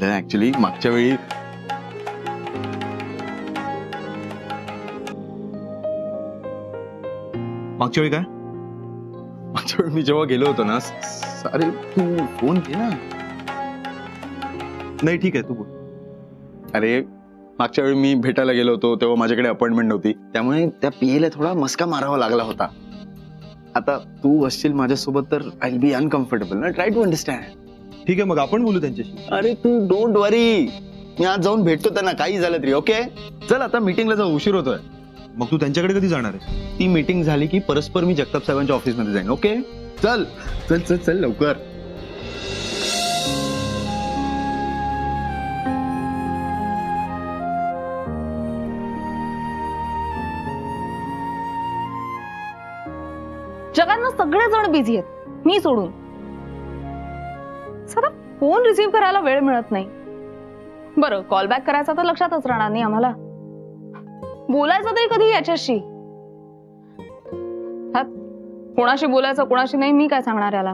म्हटलं ऍक्च्युली मागच्या वेळी काय मागच्या वेळी मी जेव्हा गेलो होतो ना, अरे तू फोन घे ना. नाही ठीक आहे तू बोल. अरे मागच्या वेळी मी भेटायला गेलो होतो तेव्हा माझ्याकडे अपॉइंटमेंट नव्हती, त्यामुळे त्या पीएला थोडा मस्का मारावा लागला होता. आता तू असशील माझ्यासोबत तर आय विल बी अनकम्फर्टेबल ना. Try to understand. ठीक आहे मग आपण बोलू त्यांच्याशी. अरे तू डोंट वरी, मी आज जाऊन भेटतो त्यांना काही झालं तरी. ओके चल आता मीटिंगला जाऊ, उशीर होतोय. मग तू त्यांच्याकडे कधी जाणार आहे? ती मीटिंग झाली की परस्पर मी जगताप साहेबांच्या ऑफिसमध्ये जाईन. ओके चल चल चल चल लवकर. जगात ना सगळेजण बिझी आहेत, मी सोडून. साधा फोन रिसीव्ह करायला वेळ मिळत नाही. बरं कॉल बॅक करायचा तर लक्षातच राहणार नाही आम्हाला. बोलायचं तरी कधी याच्याशी? कोणाशी बोलायचं कोणाशी नाही मी काय सांगणार याला.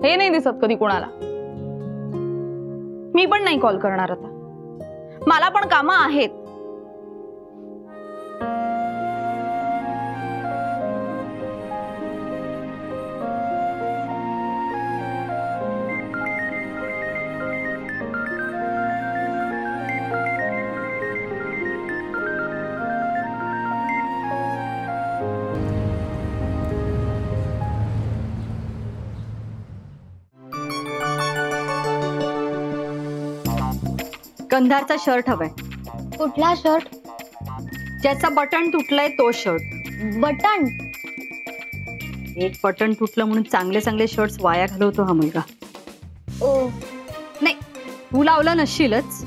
हे नाही दिसत कधी कोणाला. मी पण नाही कॉल करणार आता, मला पण कामं आहेत. गंधारचा शर्ट हवाय. कुठला शर्ट? ज्याचा बटन तुटलाय तो शर्ट. बटन? एक बटन तुटलं म्हणून चांगले चांगले शर्ट्स वाया घालवतो हा मुलगा. ओ नाही तू लावलं नसशीलच.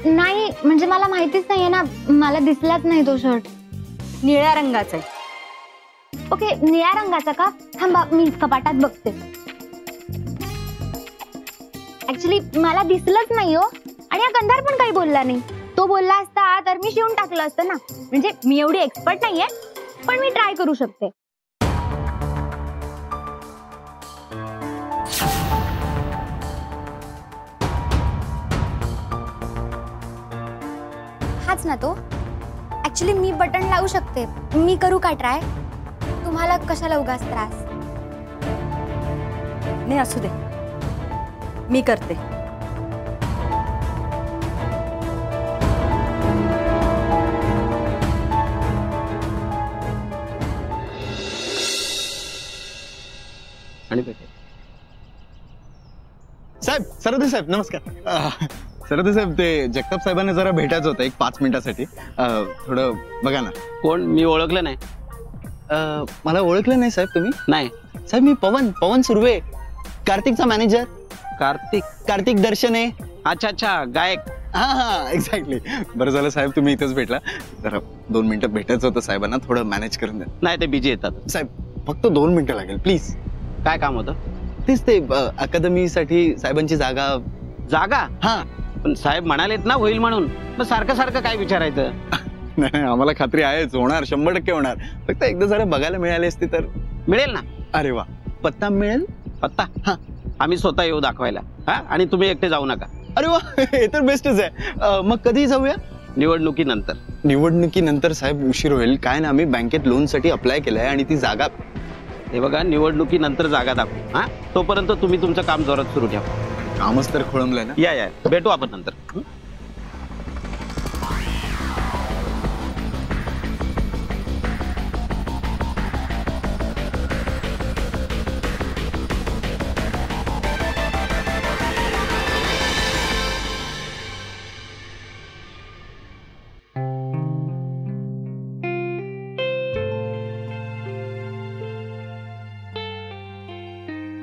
नाही म्हणजे मला माहितीच नाहीये ना, मला दिसलाच नाही तो शर्ट. निळ्या रंगाचा आहे. ओके निळ्या रंगाचा का? थांबा मी कपाटात बघते. ऍक्च्युली मला दिसलंच नाही हो. आणि हा गंधार पण काही बोलला नाही. तो बोलला असता तर मी शिवून टाकलं असतं ना. म्हणजे मी एवढी एक्सपर्ट नाहीये पण मी ट्राय करू शकते. हाच ना तो. ऍक्च्युली मी बटन लावू शकते. मी करू का ट्राय? तुम्हाला कशाला उगाच त्रास? नाही असू दे मी करते. साहेब सरदे साहेब नमस्कार. सरदे साहेब ते जगताप साहेबांना जरा भेटायचं होतं 5 मिनिटासाठी. थोडं बघा ना. कोण? मी ओळखलं नाही. मला ओळखलं नाही साहेब तुम्ही? नाही साहेब मी पवन सुर्वे, कार्तिकचा मॅनेजर. कार्तिक दर्शने. अच्छा अच्छा गायक. हा एक्झॅक्टली. बरं झालं साहेब तुम्ही इथंच भेटला. जरा 2 मिनिटं भेटायचं होतं साहेबांना, थोडं मॅनेज करून द्या. नाही ते बिजी येतात साहेब. फक्त 2 मिनिटं लागेल प्लीज. काय काम होतं? तेच ते अकादमीसाठी साहेबांची जागा. हा पण साहेब म्हणालेत ना होईल म्हणून, मग सारखं सारखं काय विचारायचं? नाही आम्हाला खात्री आहेच होणार, 100% होणार. फक्त एकदा जरा बघायला मिळाली असती तर. मिळेल ना. अरे वा. पत्ता मिळेल? पत्ता हा आम्ही स्वतः येऊ दाखवायला. हा आणि तुम्ही एकटे जाऊ नका. अरे वा हे तर बेस्टच आहे. मग कधी जाऊया? निवडणुकीनंतर. निवडणुकीनंतर साहेब उशीर होईल. काय ना आम्ही बँकेत लोनसाठी अप्लाय केलंय आणि ती जागा. हे बघा निवडणुकीनंतर जागा दाखवू. हा तोपर्यंत तुम्ही तुमचं काम जोरात सुरू ठेवा. कामच तर खोळंबलंय ना. या भेटू आपण नंतर.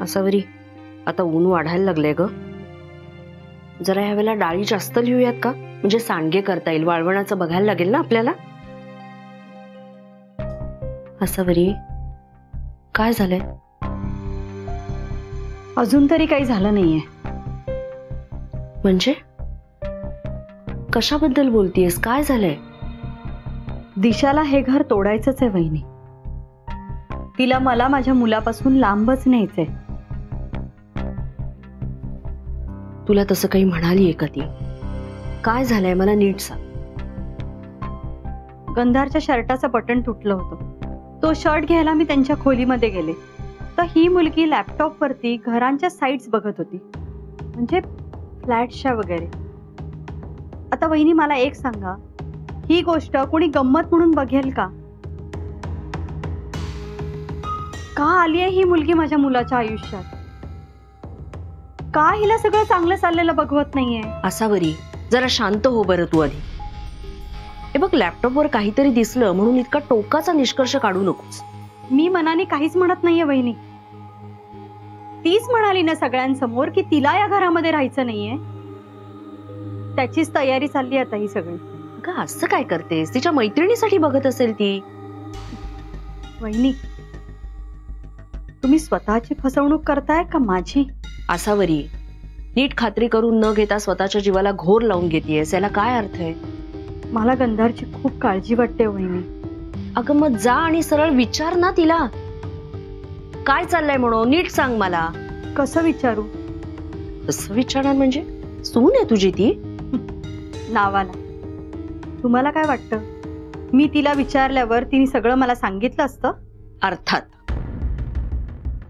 असावरी आता ऊन वाढायला लागलंय ग. जरा ह्यावेळेला डाळी जास्त लिहूयात का? म्हणजे सांडगे करता येईल. वाळवणाचं बघायला लागेल ना आपल्याला. असावरी काय झालंय? अजून तरी काही झालं नाहीये. म्हणजे कशाबद्दल बोलतीयस? काय झालंय? दिशाला हे घर तोडायचंच आहे वहिनी. तिला मला माझ्या मुलापासून लांबच न्यायचंय. तुला तसं काही म्हणालीये का ती? काय झालंय मला नीट सांग. गंधारच्या शर्टाचं बटन तुटलं होतं. तो शर्ट घ्यायला मी त्यांच्या खोलीमध्ये गेले तर ही मुलगी लॅपटॉप वरती घरांच्या साईट्स बघत होती, म्हणजे फ्लॅट्सच्या वगैरे. आता वहिनी मला एक सांगा, ही गोष्ट कोणी गंमत म्हणून बघेल का? का आली आहे ही मुलगी माझ्या मुलाच्या आयुष्यात? का हिला सगळं चांगलं चाललेलं बघवत नाहीये? आसावरी, जरा शांत हो बरं तू आधी. हे बघ, लॅपटॉपवर काहीतरी दिसलं म्हणून इतका टोकाचा निष्कर्ष काढू नकोस. मी मनाने काहीच म्हणत नाहीये वहिनी. तीच म्हणाली ना सगळ्यांसमोर की तिला या घरामध्ये राहायचं नाहीये. त्याचीच तयारी चालली आता ही सगळी. का असं काय करतेस? तिच्या मैत्रिणीसाठी बघत असेल ती. वहिनी, तुम्ही स्वतःची फसवणूक करताय का माझी? आसावरी, नीट खात्री करून न घेता स्वतःच्या जीवाला घोर लावून घेतेयस, याला काय अर्थ आहे? मला गंधारची खूप काळजी वाटते वहिनी. अगं मग जा आणि सरळ विचार ना तिला, काय चाललंय म्हणून. नीट सांग मला. कसं विचारू? कसं विचारणार म्हणजे? सून आहे तुझी ती? नावाला. तुम्हाला काय वाटतं, मी तिला विचारल्यावर तिने सगळं मला सांगितलं असतं? अर्थात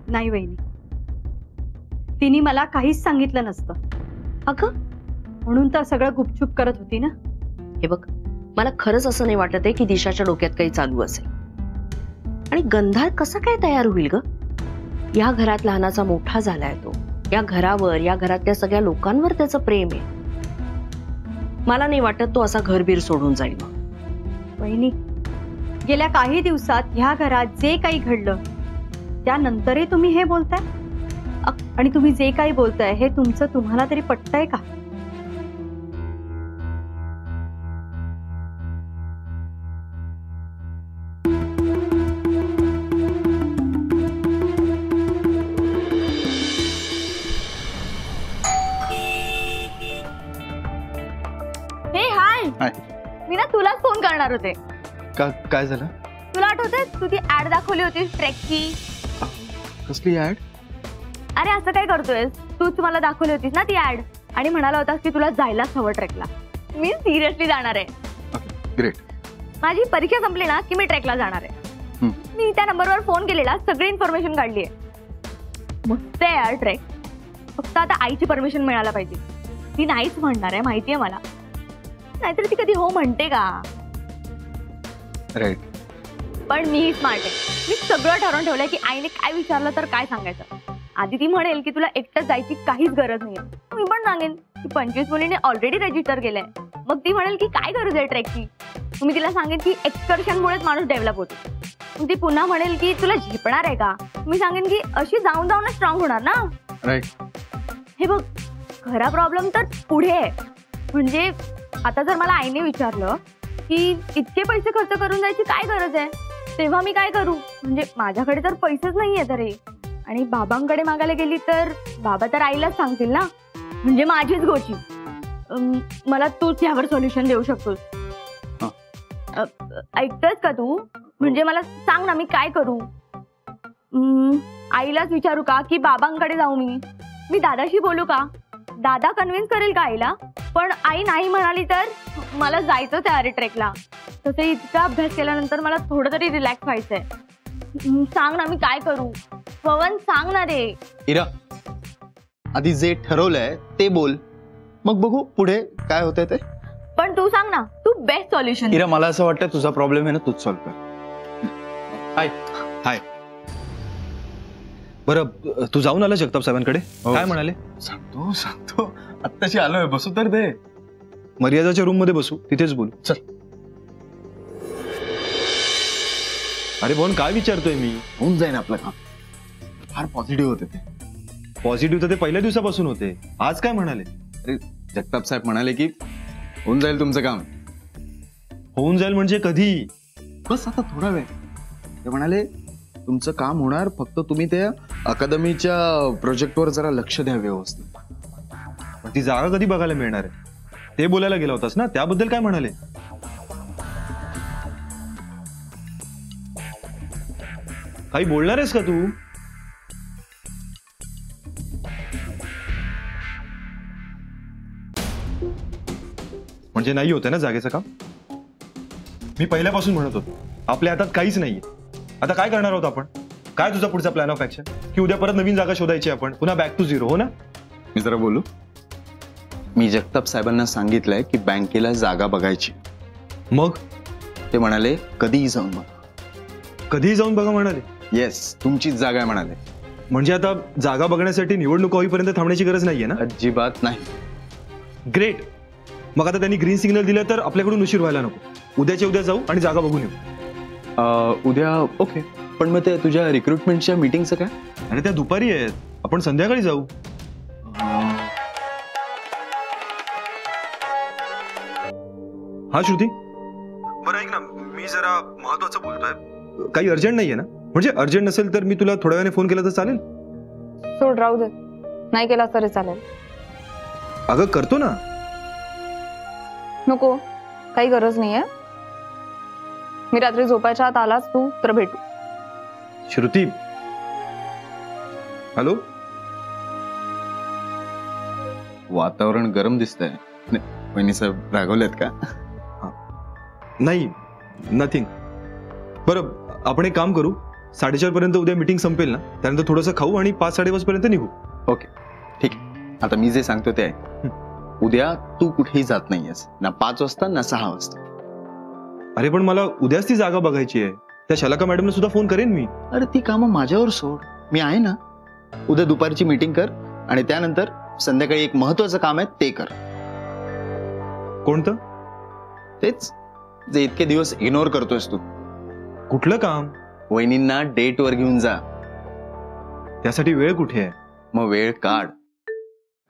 नाही वहिनी, तिने मला काहीच सांगितलं नसतं. अगं म्हणून तर सगळं गुपचूप करत होती ना. हे बघ, मला खरंच असं नाही वाटत आहे की दिशाच्या डोक्यात काही चालू असेल. आणि गंधार कसा काय तयार होईल ग? या घरात लहानाचा मोठा झालाय तो. या घरावर, या घरातल्या सगळ्या लोकांवर त्याचं प्रेम आहे. मला नाही वाटत तो असा घरबीर सोडून जाईल. वहिनी, गेल्या काही दिवसात ह्या घरात जे काही घडलं त्यानंतरही तुम्ही हे बोलताय? आणि तुम्ही जे काही बोलताय हे तुमचं तुम्हाला तरी पटतंय का? हे हाय, हाय. मी ना तुलाच फोन करणार होते. काय झालं? तुला आठवतंय तू ती ऍड दाखवली होती ट्रेकची? कसली ऍड? अरे असं काय करतोय, तूच मला दाखवली होतीस ना ती ऍड आणि म्हणाला होतास की तुला जायलाच हवं ट्रेकला. मी सिरियसली जाणार आहे. ग्रेट. माझी परीक्षा संपली ना की मी ट्रेकला जाणार आहे. मी त्या नंबरवर फोन केलेला, सगळी इन्फॉर्मेशन काढली आहे. मस्त आहे यार ट्रेक. फक्त आता आईची परमिशन मिळायला पाहिजे. ती नाहीच म्हणणार आहे माहितीये मला, नाहीतर ती कधी हो म्हणते का? राईट. पण मी स्मार्ट आहे. मी सगळं ठरवून ठेवलंय की आईने काय विचारलं तर काय सांगायचं. आधी ती म्हणेल की तुला एकटंच जायची काहीच गरज नाहीये. मी पण सांगेन की 25 मुलीने ऑलरेडी रजिस्टर केलंय. मग ती म्हणेल की काय गरज आहे ट्रेकची. मी तिला सांगेन की एक्सकर्शनमुळेच माणूस डेव्हलप होतो. मग ती पुन्हा म्हणेल की तुला झेपणार आहे का. मी सांगेन की अशी जाऊन जाऊन स्ट्रॉंग होणार ना. राईट. हे बघ, खरा प्रॉब्लेम तर पुढे आहे. म्हणजे आता जर मला आईने विचारलं की इतके पैसे खर्च करून जायची काय गरज आहे, तेव्हा मी काय करू? म्हणजे माझ्याकडे तर पैसेच नाहीये तरी. आणि बाबांकडे मागायला गेली तर बाबा तर आईलाच सांगतील ना, म्हणजे माझीच गोची. मला तूच यावर सोल्युशन देऊ शकतोस. ऐकतोयस का तू? म्हणजे मला सांग ना, मी काय करू? आईलाच विचारू का की बाबांकडे जाऊ? मी दादाशी बोलू का? दादा कन्व्हिन्स करेल का आईला? पण आई नाही म्हणाली तर मला जायचंच आहे अरे ट्रेकला. तसे इतका अभ्यास केल्यानंतर मला थोडं तरी रिलॅक्स व्हायचंय. सांग ना, मी काय करू? पवन सांग ना रे. इरा, आधी जे ठरवलंय ते बोल, मग बघू पुढे काय होतंय ते. पण तू सांग ना, तू बेस्ट सॉल्युशन. इरा, मला असं वाटतं तुझा प्रॉब्लेम आहे ना, तूच सॉल्व्ह कर. हाय. हाय. बरं, तू जाऊन आला जगताप साहेबांकडे? काय म्हणाले? सांगतो आत्ताशी आलोय, बसू तर दे. मर्यादाच्या रूम मध्ये बसू, तिथेच बोलू. चल. अरे बोन, काय विचारतोय मी? होऊन जाईल आपलं काम. फार पॉझिटिव्ह होते ते. पॉझिटिव्ह तर ते पहिल्या दिवसापासून होते. आज काय म्हणाले? अरे जगताप साहेब म्हणाले की होऊन जाईल तुमचं काम. होऊन जाईल म्हणजे कधी? बस आता थोडा वेळ. ते म्हणाले तुमचं काम होणार, फक्त तुम्ही त्या अकादमीच्या प्रोजेक्टवर जरा लक्ष द्या व्यवस्थित. पण ती जागा कधी बघायला मिळणार आहे? ते बोलायला गेला होतास ना, त्याबद्दल काय म्हणाले? काही बोलणार आहेस का तू? म्हणजे नाही होतं ना जागेचं काम? मी पहिल्यापासून म्हणत होतो आपल्या हातात काहीच नाहीये. आता काय करणार आहोत आपण? काय तुझा पुढचा प्लॅन ऑफ ऍक्शन? की उद्या परत नवीन जागा शोधायची आपण, पुन्हा बॅक टू झिरो, हो ना? मी जरा बोलू. मी जगताप साहेबांना सांगितलंय की बँकेला जागा बघायची. मग ते म्हणाले कधीही जाऊन बघा. कधीही जाऊन बघा म्हणाले? येस, तुमचीच जागा आहे म्हणाले. म्हणजे आता जागा बघण्यासाठी निवडणूक होईपर्यंत थांबण्याची गरज नाहीये ना? अजिबात नाही. ग्रेट. मग आता त्यांनी ग्रीन सिग्नल दिलं तर आपल्याकडून उशीर व्हायला नको. उद्याच्या उद्या जाऊ आणि जागा बघून येऊ. उद्या ओके. पण मग ते तुझ्या रिक्रुटमेंटच्या मीटिंगचं काय? अरे त्या दुपारी आहेत, आपण संध्याकाळी जाऊ. हा श्रुती, बरं ऐक ना, मी जरा महत्वाचं बोलतोय. काही अर्जंट नाहीये ना? म्हणजे अर्जंट नसेल तर मी तुला थोड्या वेळाने फोन केला तर चालेल? सोड, राहू दे. नाही केला तरी चालेल. अगं करतो ना. नको, काही गरज नाहीये. मी रात्री झोपायच्या आत आलाच तू तर भेटू. श्रुती, हॅलो. वातावरण गरम दिसतंय. वहिनी साहेब रागवलेत का? नाही, नथिंग. बरं, आपण एक काम करू. 4:30 पर्यंत उद्या मीटिंग संपेल ना, त्यानंतर थोडंसं खाऊ आणि 5-5:30 पर्यंत निघू. ओके, ठीक आहे. आता मी जे सांगतो ते आहे, उद्या तू कुठेही जात नाहीयेस, ना 5 वाजता ना 6 वाजता. अरे पण मला उद्याच ती जागा बघायची आहे. त्या शलाका मॅडमला सुद्धा फोन करेन मी. अरे ती कामं माझ्यावर सोड, मी आहे ना. उद्या दुपारची मीटिंग कर आणि त्यानंतर संध्याकाळी एक महत्वाचं काम आहे ते कर. कोणतं? तेच जे इतके दिवस इग्नोर करतोयस तू. कुठलं काम? वहिनींना डेटवर घेऊन जा. त्यासाठी वेळ कुठे आहे? मग वेळ काढ.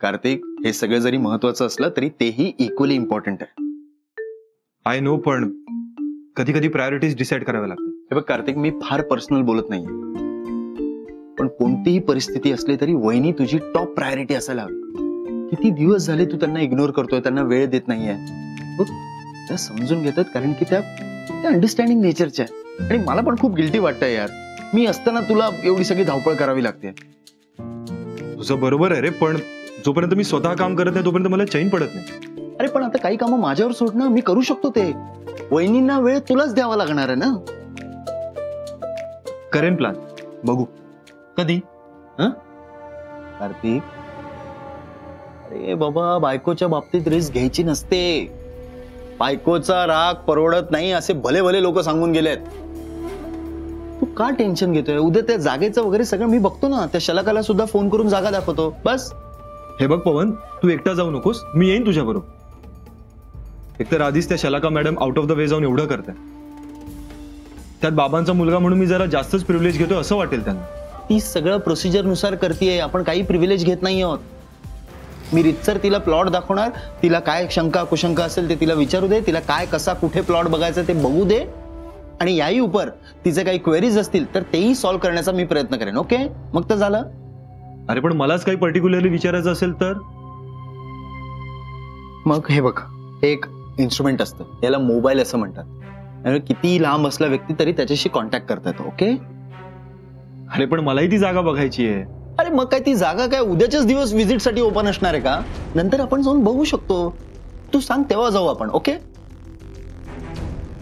कार्तिक, हे सगळं जरी महत्वाचं असलं तरी तेही इक्वली इम्पॉर्टंट आहे. आय नो, पण कधी कधी प्रायोरिटीज डिसाईड कराव्या लागतात. हे बघ कार्तिक, मी फार पर्सनल बोलत नाहीये, पण कोणतीही परिस्थिती असली तरी वहिनी तुझी टॉप प्रायोरिटी असायला हवी. किती दिवस झाले तू त्यांना इग्नोर करतोय, त्यांना वेळ देत नाहीये. बघ, त्या समजून घेतात कारण की त्या अंडरस्टँडिंग नेचरच्या आहे. आणि मला पण खूप गिल्टी वाटतंय यार, मी असताना तुला एवढी सगळी धावपळ करावी लागते. तुझं बरोबर आहे रे, पण जोपर्यंत मी स्वतः काम करत नाही तोपर्यंत मला चैन पडत नाही. अरे पण आता काही कामं माझ्यावर सोड ना, मी करू शकतो ते. वहिनींना वेळ तुलाच द्यावा लागणार आहे ना. करेन प्लॅन, बघू कधी. कार्तिक, अरे बाबा, बायकोच्या बाबतीत रिस्क घ्यायची नसते. बायकोचा राग परवडत नाही असे भले भले लोक सांगून गेलेत. तू का टेन्शन घेतोय? उद्या त्या जागेचं वगैरे सगळं मी बघतो ना. त्या शलाकाला सुद्धा फोन करून जागा दाखवतो. बस. हे बघ पवन, तू एकटा जाऊ नकोस, मी येईन तुझ्या बरोबर. एकतर आधीच त्या Shalaka madam out of the way जाऊन एवढं करताय. त्यात बाबांचा मुलगा म्हणून मी जरा जास्तच प्रिव्हिलेज घेतो असं वाटेल त्यांना. ती सगळं प्रोसिजर नुसार करतेय, आपण काही प्रिव्हिलेज घेत नाही आहोत. मी रितसर तिला प्लॉट दाखवणार, तिला काय शंका कुशंका असेल ते तिला विचारू दे, तिला काय कसा कुठे प्लॉट बघायचा ते बघू दे, आणि याही उपर तिचे काही क्वेरीज असतील तर तेही सॉल्व्ह करण्याचा मी प्रयत्न करेन. ओके, मग तर झालं. अरे पण मलाच काही पर्टिक्युलरली विचारायचं असेल तर? मग हे बघ, एक इन्स्ट्रुमेंट असतं, याला मोबाईल असं म्हणतात. किती लांब असला व्यक्ती तरी त्याच्याशी कॉन्टॅक्ट करता येतो. ओके. अरे पण मलाही ती जागा बघायची आहे. अरे मग काय ती जागा काय उद्याच्याच दिवस व्हिजिट साठी ओपन असणार आहे का? नंतर आपण जाऊन बघू शकतो. तू सांग तेव्हा जाऊ आपण. ओके.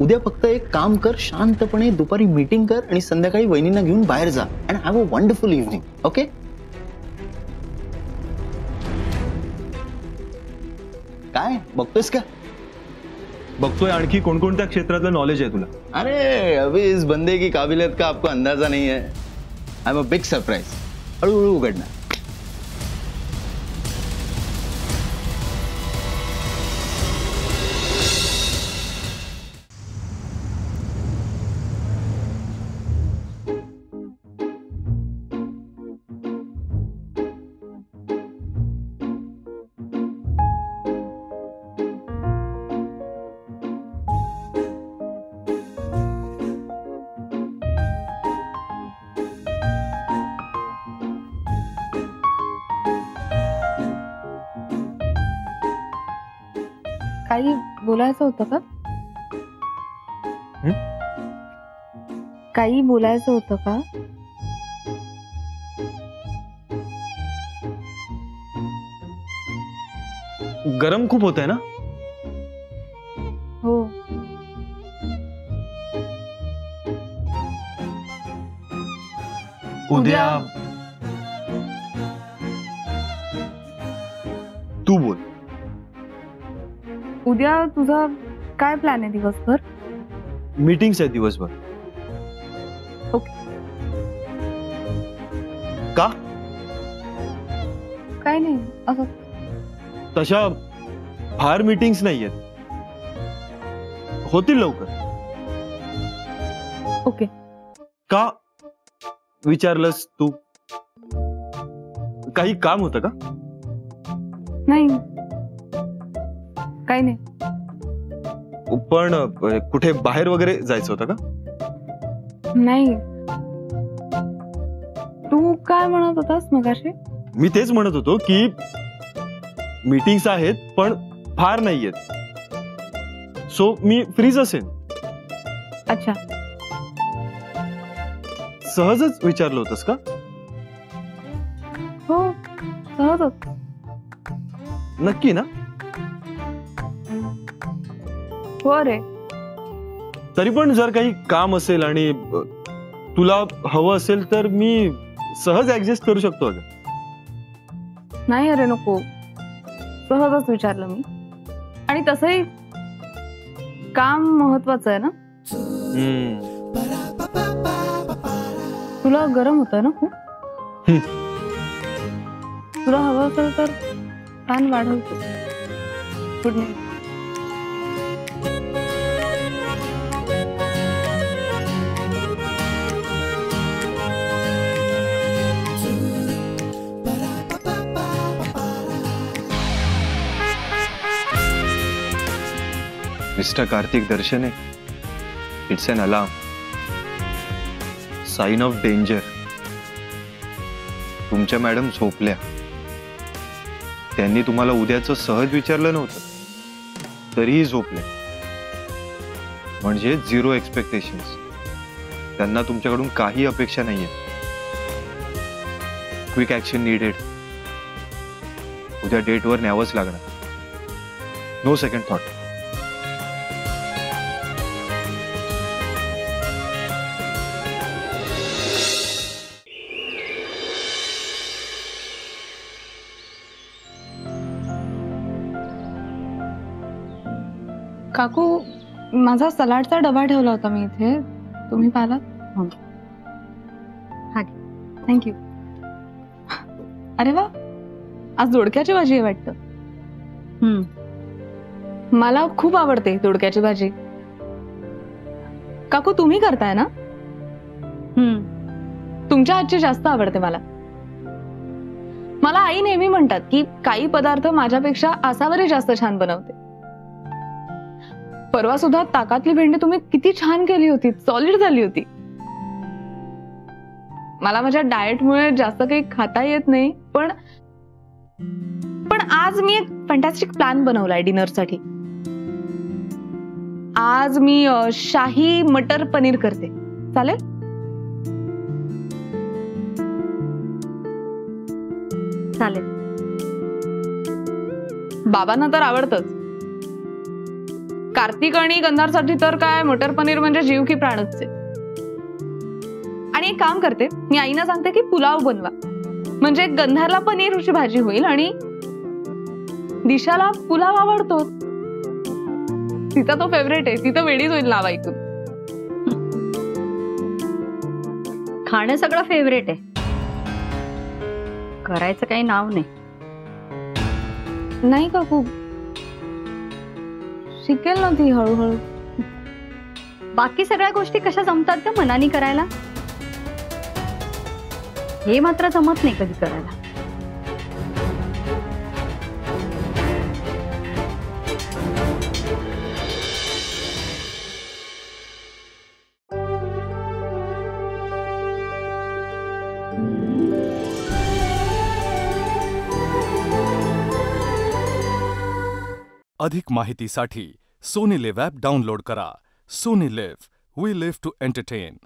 उद्या फक्त एक काम कर, शांतपणे दुपारी मीटिंग कर आणि संध्याकाळी वहिनींना घेऊन बाहेर जा and have a wonderful evening. Okay. काय बघतोयस का? बघतोय. आणखी कोणकोणत्या क्षेत्रातलं नॉलेज आहे तुला? अरे अभी इस बंदे की काबिलियत का आपको अंदाजा नहीं है. I am a big surprise. हळूहळू उघडणार. काही बोलायचं होतं का? काही बोलायचं होतं का? गरम खूप होत आहे ना? हो. उद्या तू बोल. उद्या तुझा काय प्लॅन आहे दिवसभर? मीटिंग्स आहेत दिवसभर. ओके. का? काय नाही असं. तशा फार मीटिंग्स नाहीयेत, होतील लवकर. ओके. का विचारलंस तू? काही काम होतं का? नाही, काही नाही. पण कुठे बाहेर वगैरे जायचं होतं का? नाही. तू काय म्हणत होतास मगाशी? मी तेच म्हणत होतो की मीटिंग्स आहेत पण फार नाहीयेत, सो मी फ्रीज असेल. अच्छा. सहजच विचारलं होतंस का? हो, सहजच. नक्की ना? हो रे. तरी पण जर काही काम असेल आणि तुला हवं असेल तर मी सहज ऍडजस्ट करू शकतो. अगं नाही अरे नको, सहजच विचारलं मी. आणि तसंही काम महत्वाचं आहे ना. तुला गरम होतं ना खूप? तुला हवं असेल तर फॅन वाढवतो. Good night. Mister Kartik Darshane, it's an alarm, sign of danger. तुमच्या मॅडम झोपल्या. त्यांनी तुम्हाला उद्याचं सहज विचारलं नव्हतं तरीही झोपले. म्हणजे 0 एक्सपेक्टेशन्स. त्यांना तुमच्याकडून काही अपेक्षा नाहीये. Quick action needed. उद्या डेटवर न्यावंच लागणार. No second thought. काकू, माझा सलाडचा डबा ठेवला होता मी इथे, तुम्ही पाहिलात? थँक्यू. अरे वा, आज दोडक्याची भाजी आहे वाटतं. मला खूप आवडते दोडक्याची भाजी. काकू तुम्ही करताय ना? तुमच्या हातची जास्त आवडते मला. मला आई नेहमी म्हणतात की काही पदार्थ माझ्यापेक्षा आसावरी जास्त छान बनवते. परवा सुद्धा ताकातली भेंडी तुम्ही किती छान केली होती, सॉलिड झाली होती. मला माझ्या डाएटमुळे जास्त काही खाता येत नाही, पण आज मी एक फॅन्टॅस्टिक प्लॅन बनवलाय डिनरसाठी. आज मी शाही मटर पनीर करते. चालेल? चालेल. बाबांना तर आवडतच. कार्तिक आणि गंधारसाठी तर काय मटर पनीर म्हणजे जीव की प्राणच आहे. आणि एक काम करते, मी आईना सांगते की पुलाव बनवा, म्हणजे गंधारला पनीरची भाजी होईल आणि दिशाला पुलाव आवडतो. तिचा तो फेवरेट आहे. ती तर वेळीच होईल नाव ऐकून. खाणं सगळं फेवरेट आहे, करायचं काही नाव नाही. नाही काकू, शिकेल ना ती हळूहळू. बाकी सगळ्या गोष्टी कशा जमतात का मनाने करायला? हे मात्र जमत नाही कधी करायला. अधिक माहितीसाठी सोनी लिव्ह ॲप डाउनलोड करा. Sony LIV, we live to entertain.